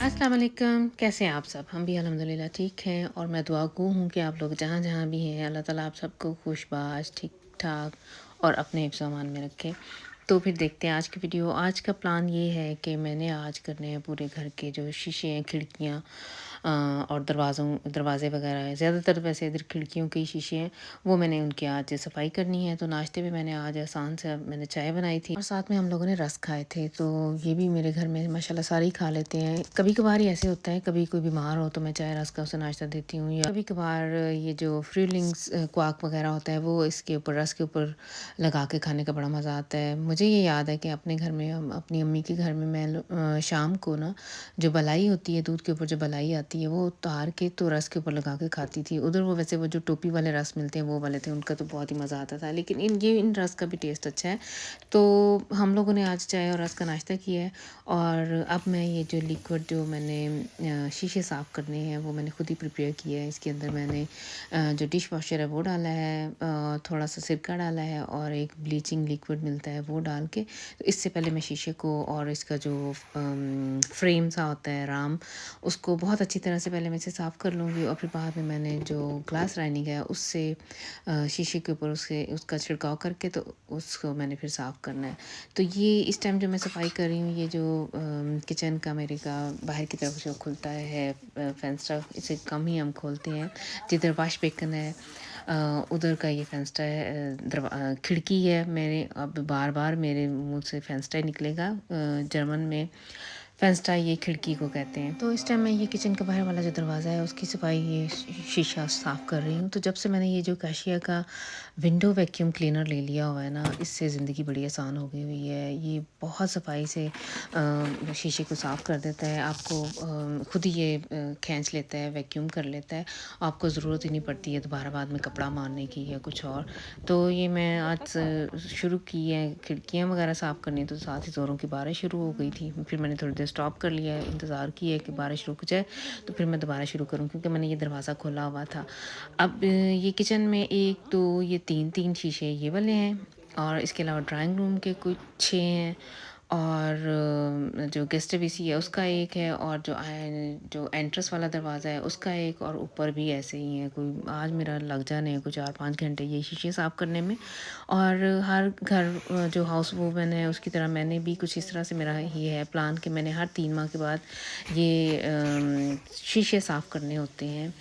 अस्सलाम वालेकुम, कैसे हैं आप सब? हम भी अल्हम्दुलिल्लाह ठीक हैं और मैं दुआ गो हूँ कि आप लोग जहाँ-जहाँ भी हैं अल्लाह ताला आप सबको खुशबाश, ठीक-ठाक और अपने हिफ्ज़-ओ-अमान में रखे। तो फिर देखते हैं आज की वीडियो। आज का प्लान ये है कि मैंने आज करने हैं पूरे घर के जो शीशे हैं, खिड़कियाँ और दरवाज़े वग़ैरह हैं। ज़्यादातर वैसे इधर खिड़कियों के ही शीशे हैं, वो मैंने उनकी आज सफाई करनी है। तो नाश्ते में मैंने आज आसान सा मैंने चाय बनाई थी और साथ में हम लोगों ने रस्क खाए थे। तो ये भी मेरे घर में माशाल्लाह सारे ही खा लेते हैं। कभी-कभार ही ऐसे होता है, कभी कोई बीमार हो तो मैं चाय रस्क का उसे नाश्ता देती हूँ, या कभी-कभार ये जो फ्रीलिंग्स क्वाक वग़ैरह होता है वो इसके ऊपर रस्क के ऊपर लगा के खाने का बड़ा मज़ा आता है। मुझे ये याद है कि अपने घर में अपनी अम्मी के घर में शाम को ना जो मलाई होती है, दूध के ऊपर जो मलाई आती है, वो उतार के तो रस के ऊपर लगा के खाती थी। उधर वो वैसे वो जो टोपी वाले रस मिलते हैं वो वाले थे, उनका तो बहुत ही मज़ा आता था। लेकिन इन रस का भी टेस्ट अच्छा है। तो हम लोगों ने आज चाय और रस का नाश्ता किया है और अब मैं ये जो लिक्विड जो मैंने शीशे साफ़ करने हैं वो मैंने खुद ही प्रिपेयर किया है। इसके अंदर मैंने जो डिश वॉशर है वो डाला है, थोड़ा सा सिरका डाला है और एक ब्लीचिंग लिक्विड मिलता है वो डाल के। तो इससे पहले मैं शीशे को और इसका जो फ्रेम सा होता है राम, उसको बहुत अच्छी तरह से पहले मैं इसे साफ़ कर लूँगी और फिर बाद में मैंने जो ग्लास लाइनिंग है उससे शीशे के ऊपर उसका छिड़काव करके तो उसको मैंने फिर साफ़ करना है। तो ये इस टाइम जो मैं सफाई कर रही हूँ, ये जो किचन का मेरे का बाहर की तरफ जो खुलता है फेंस्टा, इसे कम ही हम खोलते हैं। जिधर वॉश बेसिन है उधर का ये फेंस्टा है, खिड़की है मेरे। अब बार-बार मेरे मुँह से फेंस्टा ही निकलेगा। जर्मन में फेंस्टा ये खिड़की को कहते हैं। तो इस टाइम मैं ये किचन का बाहर वाला जो दरवाज़ा है उसकी सफाई, ये शीशा साफ़ कर रही हूँ। तो जब से मैंने ये जो काशिया का विंडो वैक्यूम क्लीनर ले लिया हुआ है ना, इससे ज़िंदगी बड़ी आसान हो गई हुई है। ये बहुत सफाई से शीशे को साफ़ कर देता है। आपको खुद ही ये खींच लेता है, वैक्यूम कर लेता है। आपको ज़रूरत ही नहीं पड़ती है दोबारा बाद में कपड़ा मारने की या कुछ और। तो ये मैं आज से शुरू की है खिड़कियाँ वगैरह साफ़ करनी, तो साथ ही ज़ोरों की बारिश शुरू हो गई थी। फिर मैंने थोड़ी देर स्टॉप कर लिया है, इंतज़ार किया कि बारिश रुक जाए तो फिर मैं दोबारा शुरू करूँ, क्योंकि मैंने ये दरवाज़ा खोला हुआ था। अब ये किचन में 1, 2, ये 3-3 शीशे ये वाले हैं और इसके अलावा ड्राइंग रूम के कुछ 6 हैं और जो गेस्ट वीसी है उसका 1 है और जो एंट्रेंस वाला दरवाज़ा है उसका 1 और ऊपर भी ऐसे ही है। कोई आज मेरा लग जाने हैं कुछ 4-5 घंटे ये शीशे साफ़ करने में। और हर घर जो हाउस वूमन है उसकी तरह मैंने भी कुछ इस तरह से, मेरा ये है प्लान कि मैंने हर 3 माह के बाद ये शीशे साफ़ करने होते हैं।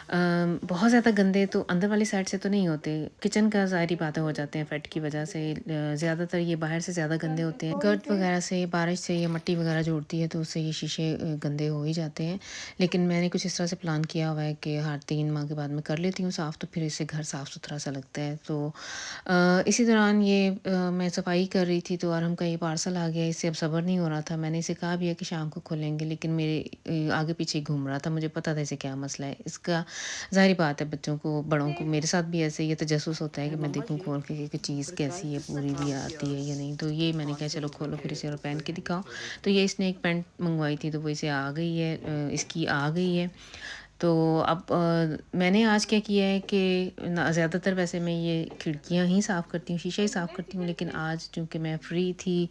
बहुत ज़्यादा गंदे तो अंदर वाली साइड से तो नहीं होते, किचन का ज़ाहिर-सी बातें हो जाते हैं फेट की वजह से। ज़्यादातर ये बाहर से ज़्यादा गंदे होते हैं। गर्ट वगैरह से, बारिश से या मिट्टी वगैरह जो उड़ती है तो उससे ये शीशे गंदे हो ही जाते हैं। लेकिन मैंने कुछ इस तरह से प्लान किया हुआ है कि हर 3 माह के बाद मैं कर लेती हूँ साफ़, तो फिर इससे घर साफ़-सुथरा सा लगता है। तो इसी दौरान ये मैं सफाई कर रही थी तो अरहम का ये पार्सल आ गया, इससे अब सब्र नहीं हो रहा था। मैंने इसे कहा भी है कि शाम को खोलेंगे, लेकिन मेरे आगे-पीछे घूम रहा था। मुझे पता था इसे क्या मसला है। इसका ज़ाहिर बात है बच्चों को, बड़ों को, मेरे साथ भी ऐसे ही है, तजस्सुस होता है कि मैं देखूँ खोल के कि चीज़ कैसी है, पूरी भी आती है या नहीं। तो ये मैंने कहा चलो खोलो फिर इसे और पहन के दिखाओ। तो ये इसने एक पैंट मँगवाई थी तो वो इसे आ गई है, इसकी आ गई है। तो अब मैंने आज क्या किया है कि ना, ज़्यादातर वैसे मैं ये खिड़कियाँ ही साफ़ करती हूँ, शीशा ही साफ़ करती हूँ, लेकिन आज चूँकि मैं फ्री थी,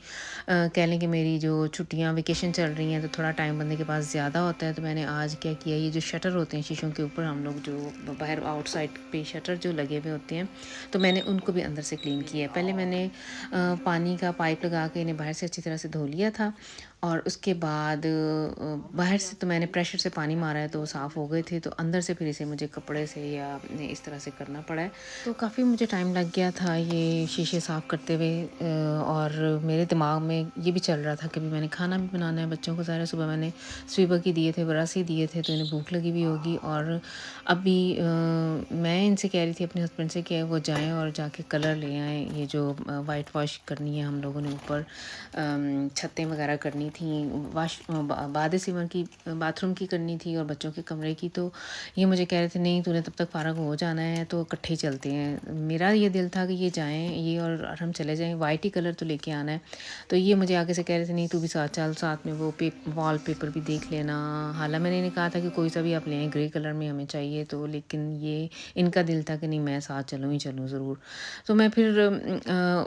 कह लें कि मेरी जो छुट्टियाँ वेकेशन चल रही हैं तो थोड़ा टाइम बंदे के पास ज़्यादा होता है। तो मैंने आज क्या किया, ये जो शटर होते हैं शीशों के ऊपर, हम लोग जो बाहर आउटसाइड पे शटर जो लगे हुए होते हैं, तो मैंने उनको भी अंदर से क्लीन किया है। पहले मैंने पानी का पाइप लगा के इन्हें बाहर से अच्छी तरह से धो लिया था और उसके बाद बाहर से तो मैंने प्रेशर से पानी मारा है तो वो साफ़ हो गए थे। तो अंदर से फिर इसे मुझे कपड़े से या इस तरह से करना पड़ा है। तो काफ़ी मुझे टाइम लग गया था ये शीशे साफ़ करते हुए, और मेरे दिमाग में ये भी चल रहा था कि भी मैंने खाना भी बनाना है बच्चों को। ज़ाहिर सुबह मैंने स्वीपर की दिए थे, बरस ही दिए थे, तो इन्हें भूख लगी हुई होगी। और अभी मैं इनसे कह रही थी अपने हस्बैंड से कि वो जाएँ और जाके कलर ले आएँ। ये जो वाइट वॉश करनी है हम लोगों ने, ऊपर छतें वगैरह करनी थी, बादे सिमर की बाथरूम की करनी थी और बच्चों के कमरे की। तो ये मुझे कह रहे थे नहीं तूने तब तक फ़ारग हो जाना है तो इकट्ठे ही चलते हैं। मेरा ये दिल था कि ये जाएँ, ये और हम चले जाएँ, वाइट ही कलर तो लेके आना है। तो ये मुझे आगे से कह रहे थे नहीं तू भी साथ चल, साथ में वो वॉल पेपर भी देख लेना। हालांकि मैंने इन्हें कहा था कि कोई सा भी आप लें, ग्रे कलर में हमें चाहिए, तो लेकिन ये इनका दिल था कि नहीं मैं साथ चलूँ ही चलूँ ज़रूर। तो मैं फिर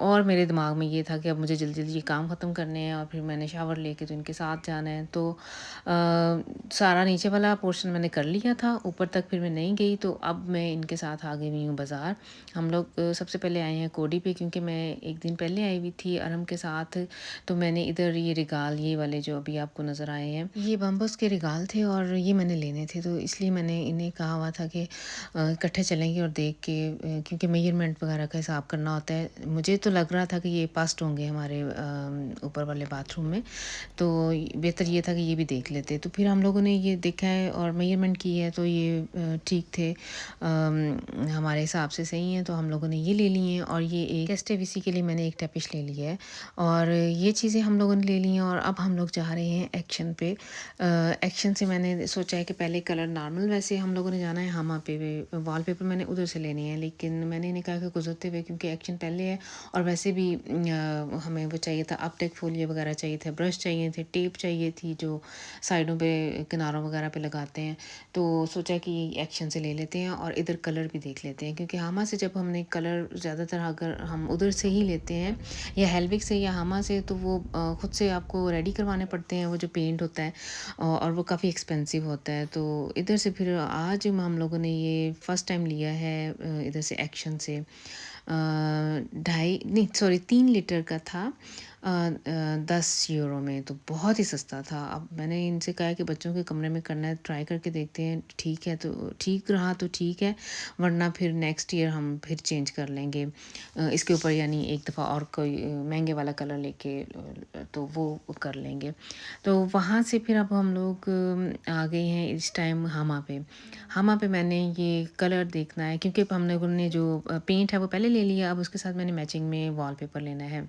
और मेरे दिमाग में ये था कि अब मुझे जल्दी-जल्दी ये काम ख़त्म करने हैं और फिर मैंने शावर कि तो इनके साथ जाना है। तो सारा नीचे वाला पोर्शन मैंने कर लिया था, ऊपर तक फिर मैं नहीं गई। तो अब मैं इनके साथ आ गई हुई हूँ बाज़ार। हम लोग सबसे पहले आए हैं कोडी पे, क्योंकि मैं एक दिन पहले आई हुई थी अरम के साथ। तो मैंने इधर ये रिगाल, ये वाले जो अभी आपको नज़र आए हैं, ये बम्बस के रिगाल थे और ये मैंने लेने थे। तो इसलिए मैंने इन्हें कहा हुआ था कि इकट्ठे चलेंगे और देख के, क्योंकि मेजरमेंट वगैरह का हिसाब करना होता है। मुझे तो लग रहा था कि ये पास्ट होंगे हमारे ऊपर वाले बाथरूम में, तो बेहतर ये था कि ये भी देख लेते। तो फिर हम लोगों ने ये देखा है और मेजरमेंट की है, तो ये ठीक थे, हमारे हिसाब से सही हैं। तो हम लोगों ने ये ले लिए हैं। और ये एक एसटीवीसी के लिए मैंने एक टैपिश ले लिया है और ये चीज़ें हम लोगों ने ले ली हैं। और अब हम लोग जा रहे हैं एक्शन पे। एक्शन से मैंने सोचा है कि पहले कलर नॉर्मल, वैसे हम लोगों ने जाना है हामा पे, वॉलपेपर मैंने उधर से लेनी है, लेकिन मैंने इन्हें कहा कि गुजरते हुए, क्योंकि एक्शन पहले है और वैसे भी हमें वो चाहिए था, अपटेक फोलियो वगैरह चाहिए थे, ब्रश चाहिए थे, टेप चाहिए थी जो साइडों पे किनारों वगैरह पे लगाते हैं। तो सोचा कि एक्शन से ले लेते हैं और इधर कलर भी देख लेते हैं, क्योंकि हामा से जब हमने कलर ज़्यादातर अगर हम उधर से ही लेते हैं या हेल्विक से या हामा से, तो वो ख़ुद से आपको रेडी करवाने पड़ते हैं, वो जो पेंट होता है, और वो काफ़ी एक्सपेंसिव होता है। तो इधर से फिर आज हम लोगों ने ये फ़र्स्ट टाइम लिया है इधर से एक्शन से। 3 लीटर का था, 10 यूरो में, तो बहुत ही सस्ता था। अब मैंने इनसे कहा कि बच्चों के कमरे में करना है, ट्राई करके देखते हैं, ठीक है तो ठीक रहा तो ठीक है, वरना फिर नेक्स्ट ईयर हम फिर चेंज कर लेंगे इसके ऊपर, यानी एक दफ़ा और कोई महंगे वाला कलर लेके तो वो कर लेंगे। तो वहाँ से फिर अब हम लोग आ गए हैं इस टाइम हामा पे। हामा पे मैंने ये कलर देखना है, क्योंकि हम लोगों ने जो पेंट है वो पहले ले लिया, अब उसके साथ मैंने मैचिंग में वॉलपेपर लेना है।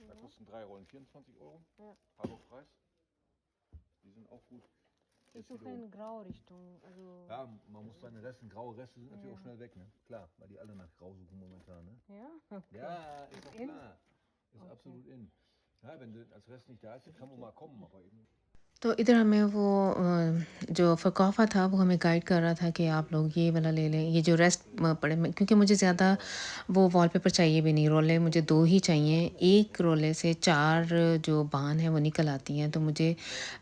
Da kosten 3 Rollen 24 Euro. Ja. Hallo-Preis. Die sind auch gut. Ist so in grau Richtung, also. Ja, man muss seine Reste, graue Reste sind natürlich auch schnell weg, ne? Klar, weil die alle nach grau suchen momentan, ne? Ja, okay. Ja, ist doch in? klar. Ist Okay. absolut in. Ja, wenn du als Rest nicht da ist, dann kann man mal kommen, aber eben. तो इधर हमें वो जो फ़क़ाफ़ा था वो हमें guide कर रहा था कि आप लोग ये वाला ले लें, ये जो रेस्ट पड़े में, क्योंकि मुझे ज़्यादा वो वॉलपेपर चाहिए भी नहीं, रोले मुझे 2 ही चाहिए। एक रोले से 4 जो बान हैं वो निकल आती हैं, तो मुझे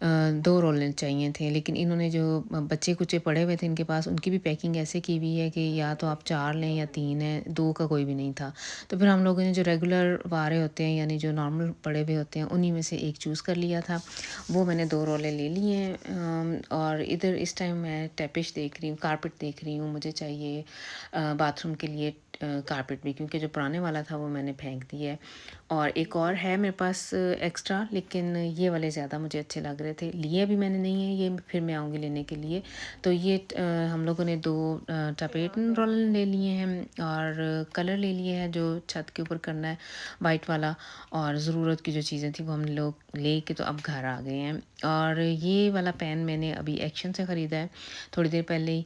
2 रोले चाहिए थे। लेकिन इन्होंने जो बच्चे-कुच्चे पड़े हुए थे इनके पास, उनकी भी पैकिंग ऐसे की हुई है कि या तो आप 4 लें या 3 है, 2 का कोई भी नहीं था। तो फिर हम लोगों ने जो रेगुलर वारे होते हैं, यानी जो नॉर्मल पड़े हुए होते हैं, उन्हीं में से एक चूज़ कर लिया था। वो मैंने 2 रोले ले लिए हैं। और इधर इस टाइम मैं टैपिश देख रही हूँ, कारपेट देख रही हूँ। मुझे चाहिए बाथरूम के लिए कारपेट भी, क्योंकि जो पुराने वाला था वो मैंने फेंक दिया है। और एक और है मेरे पास एक्स्ट्रा, लेकिन ये वाले ज़्यादा मुझे अच्छे लग रहे थे। लिए भी मैंने नहीं है, ये फिर मैं आऊँगी लेने के लिए। तो ये हम लोगों ने 2 टपेटन रोल ले लिए हैं और कलर ले लिए हैं जो छत के ऊपर करना है, वाइट वाला। और ज़रूरत की जो चीज़ें थी वो हम लोग ले के तो अब घर आ गए हैं। और ये वाला पेन मैंने अभी एक्शन से ख़रीदा है थोड़ी देर पहले ही।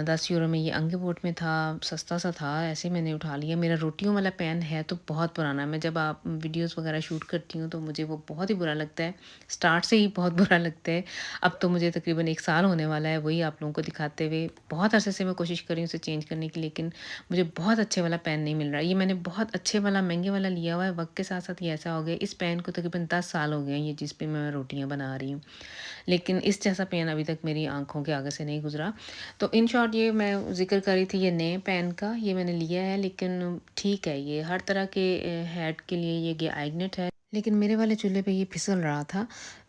10 यूरो में ये अंगेबोट में था, सस्ता सा था, ऐसे मैंने उठा लिया। मेरा रोटियों वाला पेन है तो बहुत पुराना, मैं जब आप वीडियोस वगैरह शूट करती हूँ तो मुझे वो बहुत ही बुरा लगता है, स्टार्ट से ही बहुत बुरा लगता है। अब तो मुझे तकरीबन 1 साल होने वाला है वही आप लोगों को दिखाते हुए। बहुत अरसे से मैं कोशिश कर रही हूँ उसे चेंज करने की, लेकिन मुझे बहुत अच्छे वाला पेन नहीं मिल रहा। ये मैंने बहुत अच्छे वाला महंगे वाला लिया हुआ है, वक्त के साथ साथ ये ऐसा हो गया। इस पेन को तकरीबन 10 साल हो गए हैं, ये जिस पे मैं रोटियाँ बना रही हूँ, लेकिन इस जैसा पेन अभी तक मेरी आँखों के आगे से नहीं गुज़रा। तो इन शॉर्ट ये मैं ज़िक्र कर रही थी ये नए पेन का, ये मैंने लिया है, लेकिन ठीक है, ये हर तरह के हेड के लिए ये आइगनेट है, लेकिन मेरे वाले चूल्हे पे ये फिसल रहा था।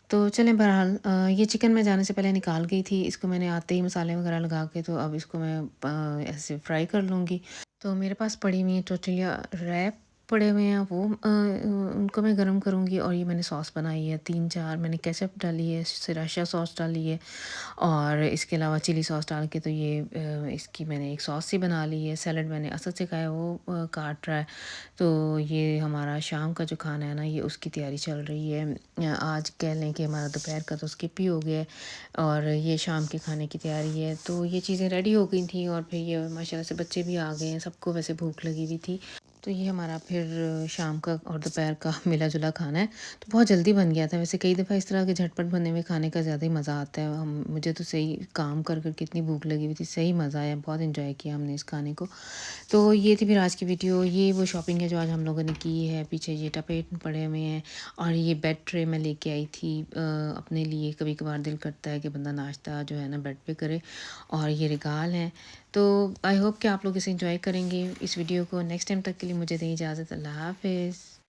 तो चलें बहरहाल, ये चिकन मैं जाने से पहले निकाल गई थी, इसको मैंने आते ही मसाले वगैरह लगा के, तो अब इसको मैं ऐसे फ्राई कर लूँगी। तो मेरे पास पड़ी हुई है टोर्टिलिया रैप पड़े हुए हैं, वो उनको मैं गरम करूँगी। और ये मैंने सॉस बनाई है 3-4, मैंने केचप डाली है, सृराचा सॉस डाली है, और इसके अलावा चिली सॉस डाल के तो ये इसकी मैंने एक सॉस सी बना ली है। सैलड मैंने असद से खाया, वो काट रहा है। तो ये हमारा शाम का जो खाना है ना, ये उसकी तैयारी चल रही है। आज कह लें कि हमारा दोपहर का तो स्किप ही हो गया है और ये शाम के खाने की तैयारी है। तो ये चीज़ें रेडी हो गई थी और फिर ये माशाल्लाह से बच्चे भी आ गए हैं, सबको वैसे भूख लगी हुई थी। तो ये हमारा फिर शाम का और दोपहर का मिला-जुला खाना है। तो बहुत जल्दी बन गया था। वैसे कई दफ़ा इस तरह के झटपट बने हुए खाने का ज़्यादा ही मज़ा आता है। हम मुझे तो सही काम कर के इतनी भूख लगी हुई थी, सही मज़ा आया, बहुत एन्जॉय किया हमने इस खाने को। तो ये थी फिर आज की वीडियो। ये वो शॉपिंग है जो आज हम लोगों ने की है। पीछे ये टपेट पड़े हुए हैं और ये बेड ट्रे मैं लेके आई थी अपने लिए। कभी-कभार दिल करता है कि बंदा नाश्ता जो है ना बेड पे करे, और ये रिगाल हैं। तो आई होप कि आप लोग इसे एंजॉय करेंगे इस वीडियो को। नेक्स्ट टाइम तक के लिए मुझे दें इजाज़त। अल्लाह हाफ़िज़।